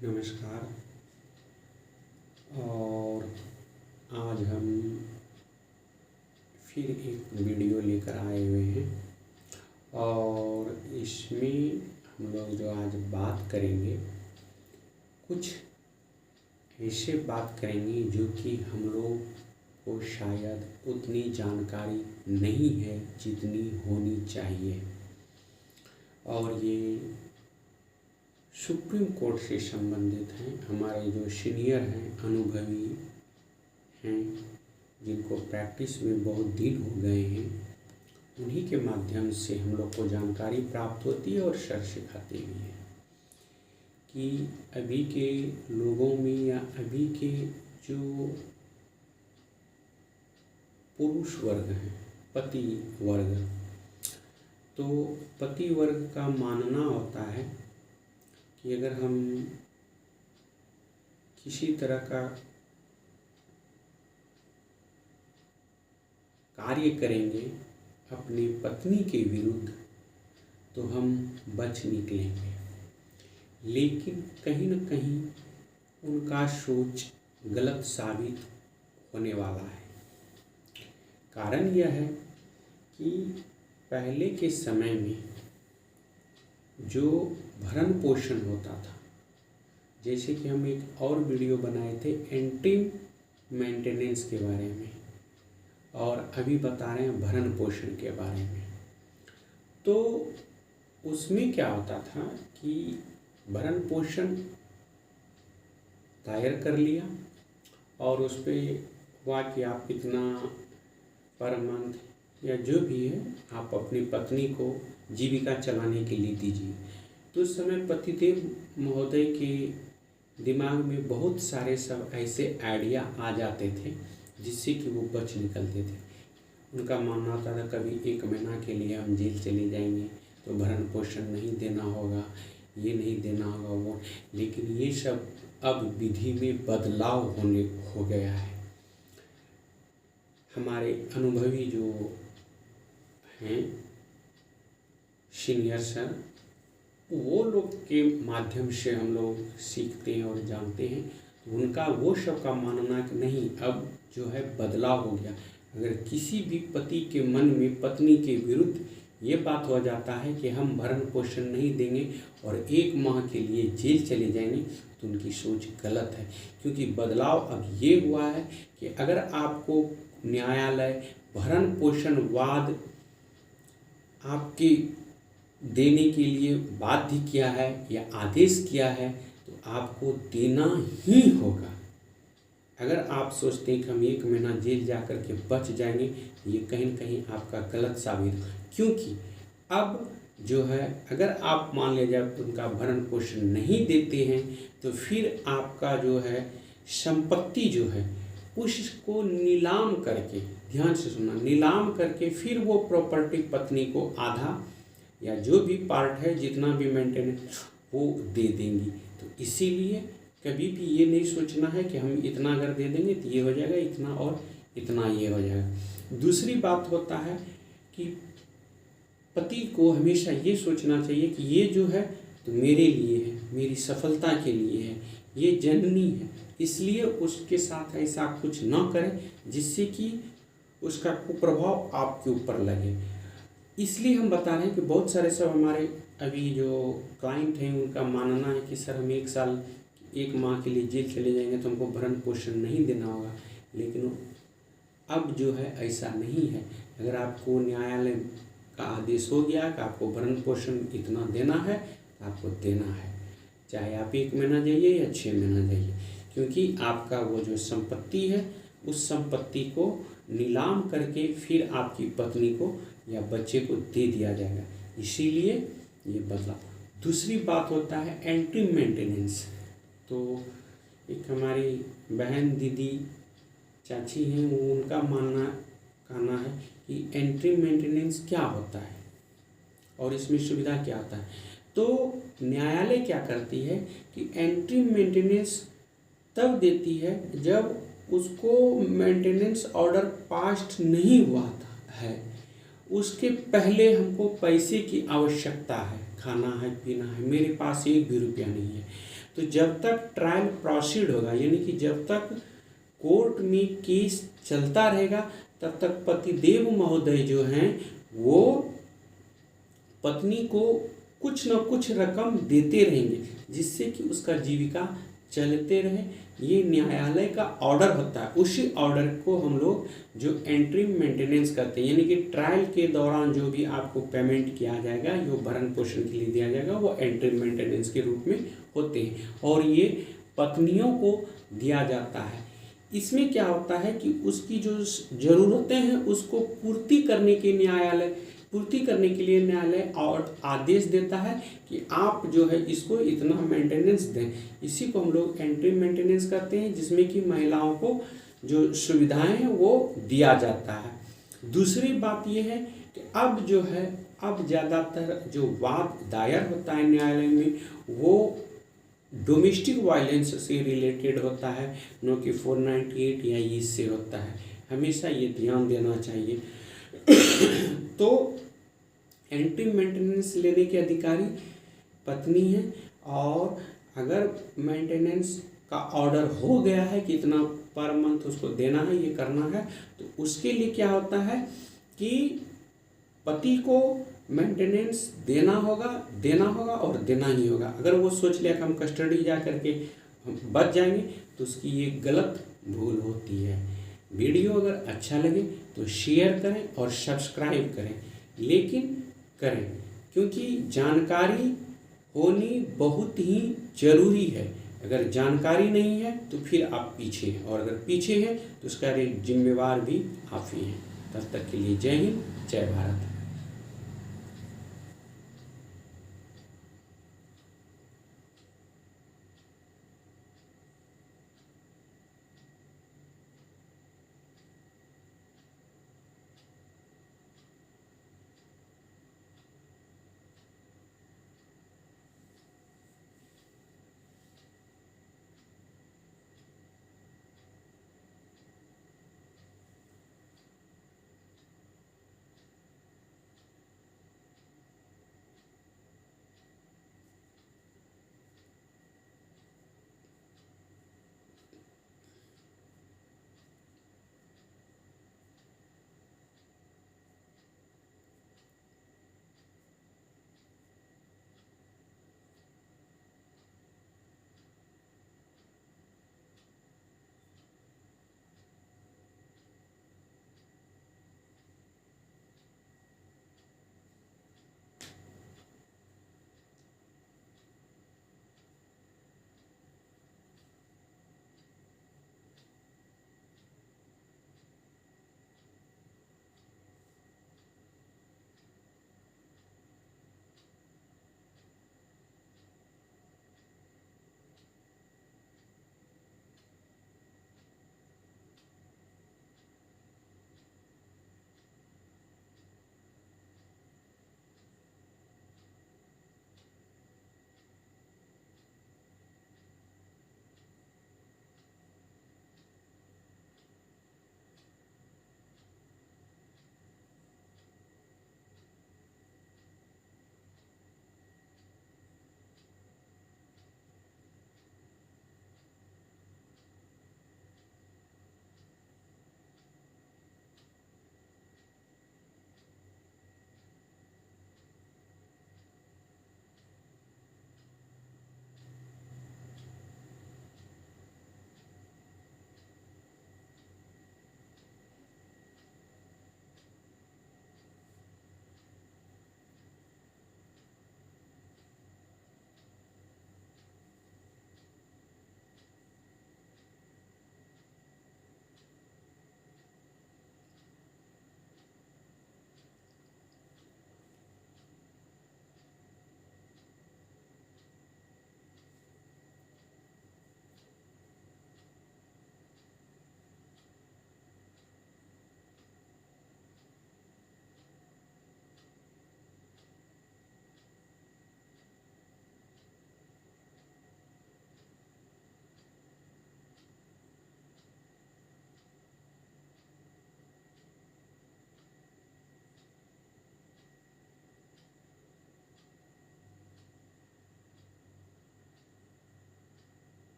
नमस्कार। और आज हम फिर एक वीडियो लेकर आए हुए हैं और इसमें हम लोग जो आज बात करेंगे कुछ ऐसे बात करेंगे जो कि हम लोग को शायद उतनी जानकारी नहीं है जितनी होनी चाहिए। और ये सुप्रीम कोर्ट से संबंधित हैं। हमारे जो सीनियर हैं, अनुभवी हैं, जिनको प्रैक्टिस में बहुत दिन हो गए हैं, उन्हीं के माध्यम से हम लोग को जानकारी प्राप्त होती है और सर सिखाते भी हैं कि अभी के लोगों में या अभी के जो पुरुष वर्ग हैं, पति वर्ग, तो पति वर्ग का मानना होता है कि अगर हम किसी तरह का कार्य करेंगे अपनी पत्नी के विरुद्ध तो हम बच निकलेंगे, लेकिन कहीं न कहीं उनका सोच गलत साबित होने वाला है। कारण यह है कि पहले के समय में जो भरण पोषण होता था, जैसे कि हम एक और वीडियो बनाए थे एंटी मेंटेनेंस के बारे में, और अभी बता रहे हैं भरण पोषण के बारे में। तो उसमें क्या होता था कि भरण पोषण दायर कर लिया और उस पर हुआ कि आप इतना पर मंथ या जो भी है आप अपनी पत्नी को जीविका चलाने के लिए दीजिए। तो उस समय पतिदेव महोदय के दिमाग में बहुत सारे सब ऐसे आइडिया आ जाते थे जिससे कि वो बच निकलते थे। उनका मानना होता था कभी 1 महीना के लिए हम जेल चले जाएंगे तो भरण पोषण नहीं देना होगा, ये नहीं देना होगा वो। लेकिन ये सब अब विधि में बदलाव हो गया है। हमारे अनुभवी जो हैं सीनियर सर, वो लोग के माध्यम से हम लोग सीखते हैं और जानते हैं। तो उनका वो सब का मानना कि नहीं, अब जो है बदलाव हो गया। अगर किसी भी पति के मन में पत्नी के विरुद्ध ये बात हो जाता है कि हम भरण पोषण नहीं देंगे और 1 माह के लिए जेल चले जाएंगे, तो उनकी सोच गलत है। क्योंकि बदलाव अब ये हुआ है कि अगर आपको न्यायालय भरण पोषण वाद आपके देने के लिए बाध्य किया है या आदेश किया है तो आपको देना ही होगा। अगर आप सोचते हैं कि हम 1 महीना जेल जा कर के बच जाएंगे, ये कहीं न कहीं आपका गलत साबित हो। क्योंकि अब जो है अगर आप मान लीजिए उनका भरण पोषण नहीं देते हैं तो फिर आपका जो है संपत्ति जो है उसको नीलाम करके, ध्यान से सुनना, नीलाम करके फिर वो प्रॉपर्टी पत्नी को आधा या जो भी पार्ट है जितना भी मेंटेनेंस वो दे देंगी। तो इसीलिए कभी भी ये नहीं सोचना है कि हम इतना अगर दे देंगे तो ये हो जाएगा, इतना और इतना ये हो जाएगा। दूसरी बात होता है कि पति को हमेशा ये सोचना चाहिए कि ये जो है तो मेरे लिए है, मेरी सफलता के लिए है, ये जननी है, इसलिए उसके साथ ऐसा कुछ ना करें जिससे कि उसका कुप्रभाव आपके ऊपर लगे। इसलिए हम बता रहे हैं कि बहुत सारे सब हमारे अभी जो क्लाइंट हैं उनका मानना है कि सर हम 1 साल 1 माह के लिए जेल चले जाएंगे तो हमको भरण पोषण नहीं देना होगा। लेकिन अब जो है ऐसा नहीं है। अगर आपको न्यायालय का आदेश हो गया कि आपको भरण पोषण इतना देना है तो आपको देना है, चाहे आप 1 महीना जाइए या 6 महीना जाइए, क्योंकि आपका वो जो संपत्ति है उस संपत्ति को नीलाम करके फिर आपकी पत्नी को या बच्चे को दे दिया जाएगा। इसीलिए ये बदलाव। दूसरी बात होता है एंटी मेंटेनेंस। तो एक हमारी बहन, दीदी, चाची हैं, वो उनका कहना है कि एंटी मेंटेनेंस क्या होता है और इसमें सुविधा क्या होता है। तो न्यायालय क्या करती है कि एंटी मेंटेनेंस तब देती है जब उसको मेंटेनेंस ऑर्डर पास नहीं हुआ है, उसके पहले हमको पैसे की आवश्यकता है, खाना है, पीना है, मेरे पास 1 भी रुपया नहीं है, तो जब तक ट्रायल प्रोसीड होगा, यानी कि जब तक कोर्ट में केस चलता रहेगा, तब तक पतिदेव महोदय जो हैं वो पत्नी को कुछ न कुछ रकम देते रहेंगे, जिससे कि उसका जीविका चलते रहे। ये न्यायालय का ऑर्डर होता है। उसी ऑर्डर को हम लोग जो एंट्रीम मेंटेनेंस करते हैं, यानी कि ट्रायल के दौरान जो भी आपको पेमेंट किया जाएगा, जो भरण पोषण के लिए दिया जाएगा, वो एंट्रीम मेंटेनेंस के रूप में होते हैं और ये पत्नियों को दिया जाता है। इसमें क्या होता है कि उसकी जो ज़रूरतें हैं उसको पूर्ति करने के लिए न्यायालय और आदेश देता है कि आप जो है इसको इतना मेंटेनेंस दें। इसी को हम लोग एंट्री मेंटेनेंस करते हैं, जिसमें कि महिलाओं को जो सुविधाएं हैं वो दिया जाता है। दूसरी बात ये है कि अब जो है अब ज़्यादातर जो वाद दायर होता है न्यायालय में वो डोमेस्टिक वायलेंस से रिलेटेड होता है, न कि 498 या इससे होता है। हमेशा ये ध्यान देना चाहिए। तो एंट्री मेंटेनेंस लेने के अधिकारी पत्नी है, और अगर मेंटेनेंस का ऑर्डर हो गया है कि इतना पर मंथ उसको देना है, ये करना है, तो उसके लिए क्या होता है कि पति को मेंटेनेंस देना होगा और देना ही होगा। अगर वो सोच लिया कि हम कस्टडी जा करके बच जाएंगे, तो उसकी ये गलत भूल होती है। वीडियो अगर अच्छा लगे तो शेयर करें और सब्सक्राइब करें, लेकिन करें, क्योंकि जानकारी होनी बहुत ही ज़रूरी है। अगर जानकारी नहीं है तो फिर आप पीछे हैं, और अगर पीछे हैं तो उसका जिम्मेवार भी आप ही हैं। तब तक के लिए जय हिंद, जय भारत।